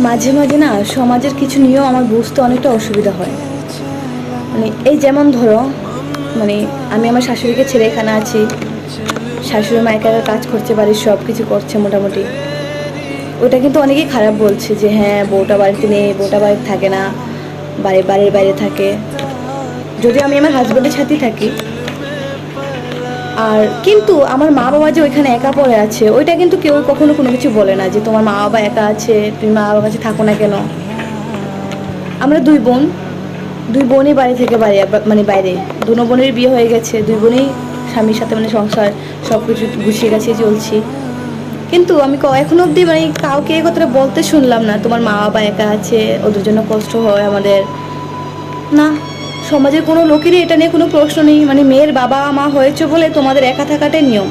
মাঝে মাঝে না সমাজের কিছু নিয়ম আমার বুঝতে অনেকটা অসুবিধা হয়। মানে এই যেমন ধরো, মানে আমি আমার শাশুড়িকে ছেড়ে এখানে আছি, শাশুড়ি মা একা একা কাজ করছে, বাড়ির সব কিছু করছে মোটামুটি। ওটা কিন্তু অনেকেই খারাপ বলছে যে হ্যাঁ বউটা বাড়িতে নেই, বউটা বাড়িতে থাকে না, বাড়ির বাইরে থাকে। যদি আমি আমার হাজব্যান্ডের সাথেই থাকি, আর কিন্তু আমার মা বাবা যে ওইখানে একা পড়ে আছে, ওইটা কিন্তু কেউ কখনো কোনো কিছু বলে না যে তোমার মা বাবা একা আছে, তুমি মা বাবার কাছে থাকো না কেন। আমরা দুই বোনই বাড়ি থেকে মানে বাইরে, দুনো বোনের বিয়ে হয়ে গেছে, দুই বোনই স্বামীর সাথে মানে সংসার সব কিছু গুছিয়ে গাছিয়ে চলছি। কিন্তু আমি এখনো অবধি মানে কাউকে এই কথাটা বলতে শুনলাম না তোমার মা বাবা একা আছে, ওদের জন্য কষ্ট হয় আমাদের। না, সমাজের কোনো লোকেরই এটা নিয়ে কোনো প্রশ্ন নেই, মানে মেয়ের বাবা মা হয়েছে বলে তোমাদের একা থাকাটাই নিয়ম।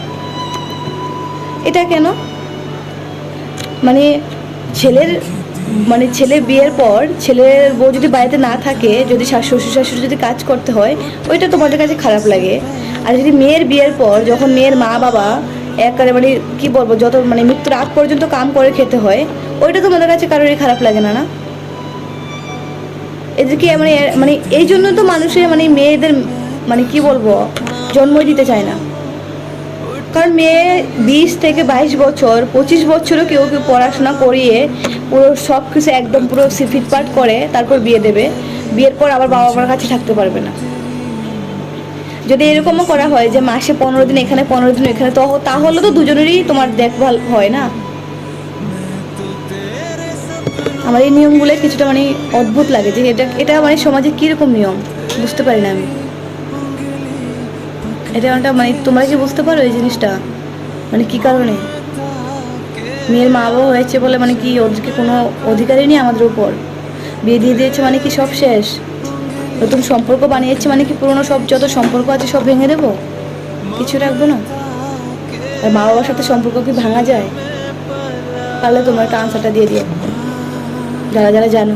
এটা কেন? মানে ছেলের ছেলে বিয়ের পর ছেলের বউ যদি বাড়িতে না থাকে, যদি শ্বশুর শাশুড়ি যদি কাজ করতে হয়, ওইটা তোমাদের কাছে খারাপ লাগে। আর যদি মেয়ের বিয়ের পর যখন মেয়ের মা বাবা একেবারে মানে কী বলবো, যত মানে মৃত্যুর আগ পর্যন্ত কাম করে খেতে হয়, ওইটা তোমাদের কাছে কারোরই খারাপ লাগে না? না, এদেরকে মানে মানে এই জন্য তো মানুষের মানে মেয়েদের মানে কি বলবো জন্মই দিতে চায় না। কারণ মেয়ে 20 থেকে 22 বছর 25 বছরও কেউ কেউ পড়াশোনা করিয়ে পুরো সব কিছু একদম পুরো ফিটপাট করে তারপর বিয়ে দেবে, বিয়ের পর আবার বাবা মার কাছে থাকতে পারবে না। যদি এরকমও করা হয় যে মাসে 15 দিন এখানে 15 দিন এখানে, তো তাহলে তো দুজনেরই তোমার দেখভাল হয় না। আমার এই নিয়মগুলো কিছুটা মানে অদ্ভুত লাগে যে এটা এটা মানে সমাজে কীরকম নিয়ম বুঝতে পারি না আমি। এটা মানে তোমরা কি বুঝতে পারো এই জিনিসটা, মানে কি কারণে মেয়ের মা বাবা হয়েছে বলে মানে কি ওদেরকে কোনো অধিকারই নেই আমাদের উপর? বিয়ে দিয়ে দিয়েছে মানে কি সব শেষ? নতুন সম্পর্ক বানিয়েছে মানে কি পুরোনো সব যত সম্পর্ক আছে সব ভেঙে দেবো, কিছু রাখবো না? আর মা বাবার সাথে সম্পর্ক কি ভাঙা যায়? পারলে তোমার একটা আনসারটা দিয়ে দিও, যারা যারা জানো।